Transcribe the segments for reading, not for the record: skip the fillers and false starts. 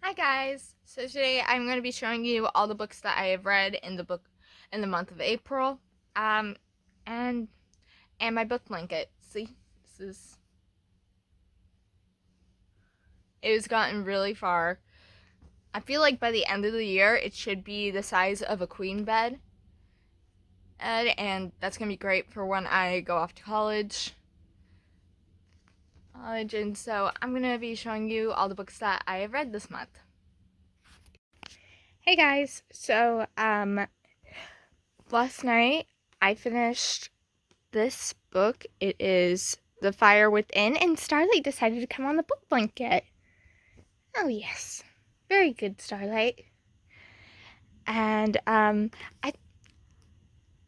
Hi guys! So today I'm going to be showing you all the books that I have read in the month of April, um, and my book blanket. See, it has gotten really far. I feel like by the end of the year it should be the size of a queen bed, and that's gonna be great for when I go off to college. And so I'm gonna be showing you all the books that I have read this month. Hey guys! So last night I finished this book. It is The Fire Within, and Starlight decided to come on the book blanket. Oh yes, very good, Starlight. And I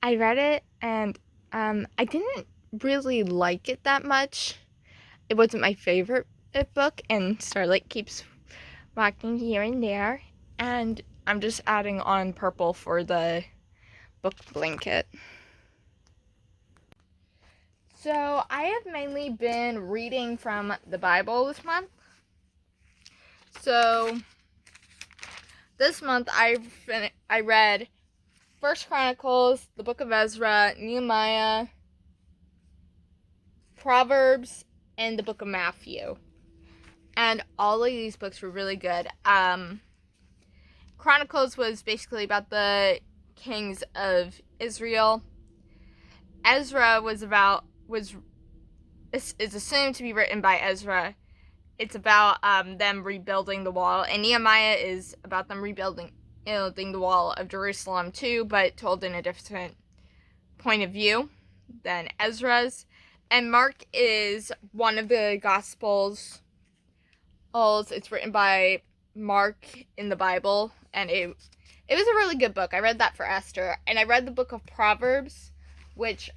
read it, and I didn't really like it that much. It wasn't my favorite book, and Starlight keeps walking here and there, and I'm just adding on purple for the book blanket. So I have mainly been reading from the Bible this month. So this month I read First Chronicles, the Book of Ezra, Nehemiah, Proverbs, and the Book of Matthew. And all of these books were really good. Chronicles was basically about the kings of Israel. Ezra is assumed to be written by Ezra. It's about them rebuilding the wall, and Nehemiah is about them rebuilding the wall of Jerusalem too, but told in a different point of view than Ezra's. And Mark is one of the Gospels. It's written by Mark in the Bible, and it was a really good book. I read that for Esther, and I read the book of Proverbs, which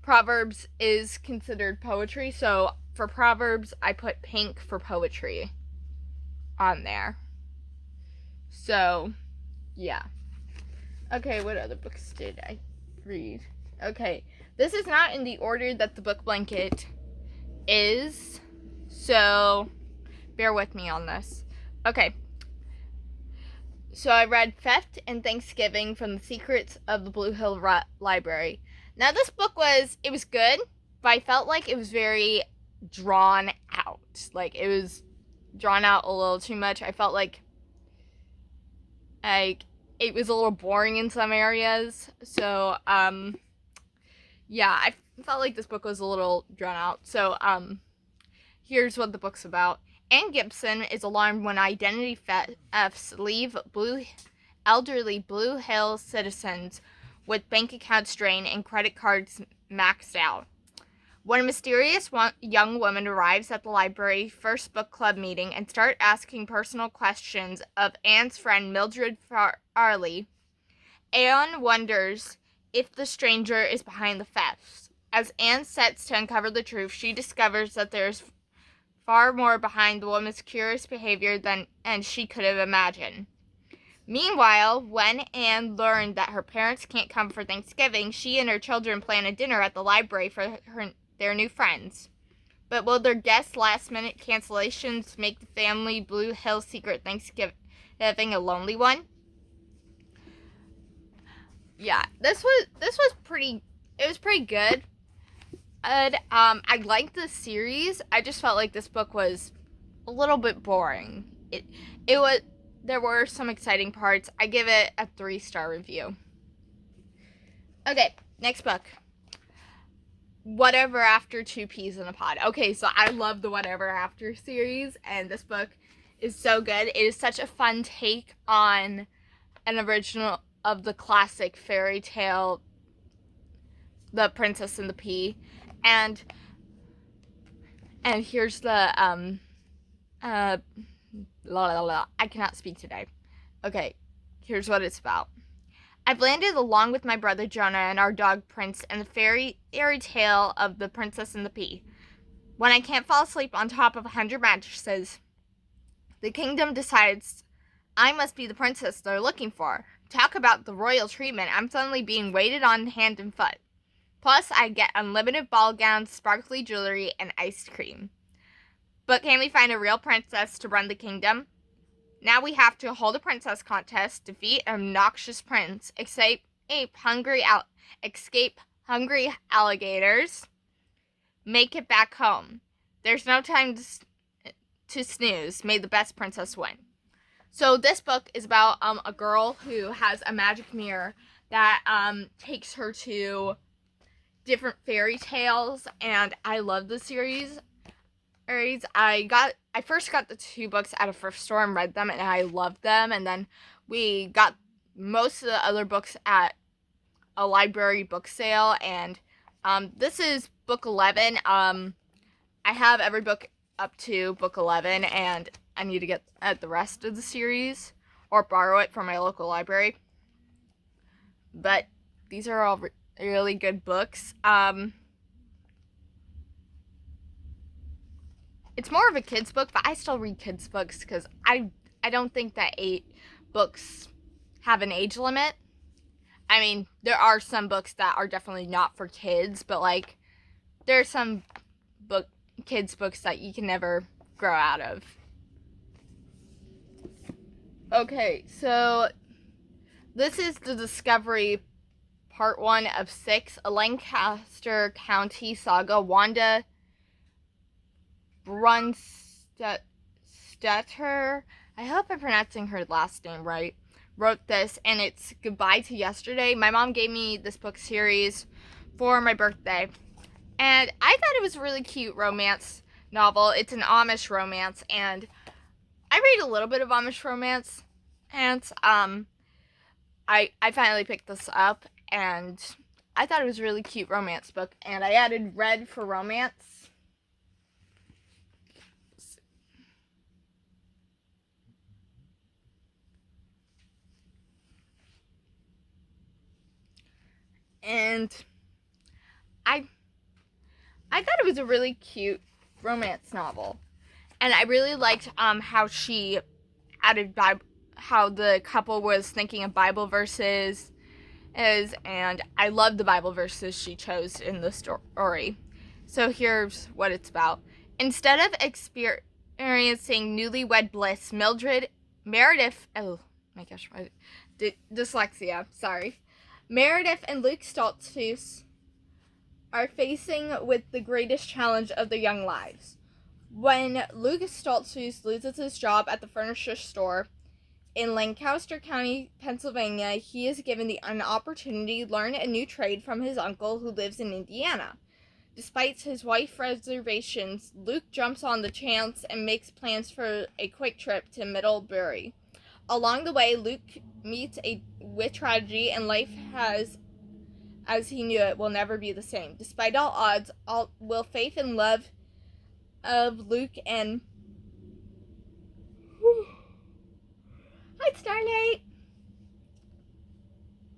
Proverbs is considered poetry, so for Proverbs, I put pink for poetry on there. So, yeah. Okay, what other books did I read? Okay, this is not in the order that the book blanket is, so bear with me on this. Okay. So I read Theft and Thanksgiving from the Secrets of the Blue Hill Library. Now this book was good, but I felt like it was very drawn out. Like it was drawn out a little too much. I felt like it was a little boring in some areas. So yeah, I felt like this book was a little drawn out. So here's what the book's about. Ann Gibson is alarmed when identity thefts leave elderly Blue Hill citizens with bank accounts drained and credit cards maxed out. When a mysterious young woman arrives at the library first book club meeting and starts asking personal questions of Anne's friend Mildred Farley, Anne wonders if the stranger is behind the thefts. As Anne sets to uncover the truth, she discovers that there's far more behind the woman's curious behavior than she could have imagined. Meanwhile, when Anne learned that her parents can't come for Thanksgiving, she and her children plan a dinner at the library for their new friends. But will their guests' last-minute cancellations make the family Blue Hill secret Thanksgiving a lonely one? Yeah, this was pretty. It was pretty good. I liked the series. I just felt like this book was a little bit boring. It was. There were some exciting parts. I give it a 3-star review. Okay, next book. Whatever After Two Peas in a Pod. Okay, so I love the Whatever After series, and this book is so good. It is such a fun take on an original of the classic fairy tale, The Princess and the Pea. And here's the I cannot speak today. Okay, here's what it's about. I've landed along with my brother Jonah and our dog Prince in the fairy tale of The Princess and the Pea. When I can't fall asleep on top of 100 mattresses, the kingdom decides I must be the princess they're looking for. Talk about the royal treatment. I'm suddenly being waited on hand and foot. Plus, I get unlimited ball gowns, sparkly jewelry, and ice cream. But can we find a real princess to run the kingdom? Now we have to hold a princess contest, defeat an obnoxious prince, escape hungry alligators, make it back home. There's no time to snooze. May the best princess win. So this book is about a girl who has a magic mirror that takes her to different fairy tales, and I love the series. I first got the 2 books at a thrift store and read them, and I loved them. And then we got most of the other books at a library book sale, and this is book 11. I have every book up to book 11, and I need to get at the rest of the series or borrow it from my local library. But these are all really good books. It's more of a kid's book, but I still read kids' books because I don't think that 8 books have an age limit. I mean, there are some books that are definitely not for kids, but like there are some kids' books that you can never grow out of. Okay, so this is the Discovery Part 1 of 6, a Lancaster County saga. Wanda Brunstetter, I hope I'm pronouncing her last name right, wrote this, and it's Goodbye to Yesterday. My mom gave me this book series for my birthday, and I thought it was a really cute romance novel. It's an Amish romance, and I read a little bit of Amish romance, and I finally picked this up, and I thought it was a really cute romance book, and I added red for romance. And I thought it was a really cute romance novel, and I really liked how she added how the couple was thinking of Bible verses, and I love the Bible verses she chose in the story. So here's what it's about. Instead of experiencing newlywed bliss, Meredith, oh my gosh, dyslexia, sorry. Meredith and Luke Stoltzfus are facing with the greatest challenge of their young lives. When Luke Stoltzfus loses his job at the furniture store in Lancaster County, Pennsylvania, he is given an opportunity to learn a new trade from his uncle who lives in Indiana. Despite his wife's reservations, Luke jumps on the chance and makes plans for a quick trip to Middlebury. Along the way, Luke meets with tragedy, and life as he knew it will never be the same. Despite all odds, will faith and love of Luke and Hi Starlight.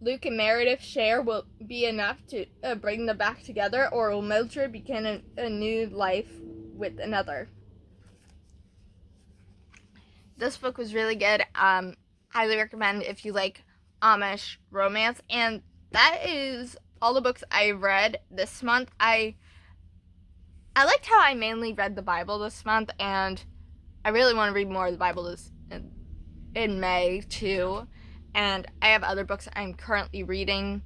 Luke and Meredith share will be enough to bring them back together, or will Mildred begin a new life with another? This book was really good. Highly recommend if you like Amish romance. And that is all the books I read this month. I liked how I mainly read the Bible this month, and I really want to read more of the Bible in May too. And I have other books I'm currently reading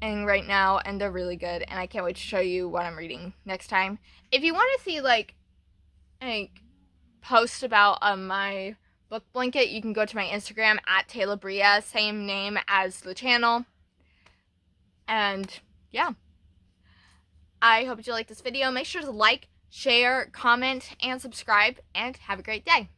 right now, and they're really good, and I can't wait to show you what I'm reading next time. If you want to see like post about my book blanket, you can go to my Instagram at Taylor Bria, same name as the channel. And yeah, I hope you like this video. Make sure to like, share, comment, and subscribe, and have a great day.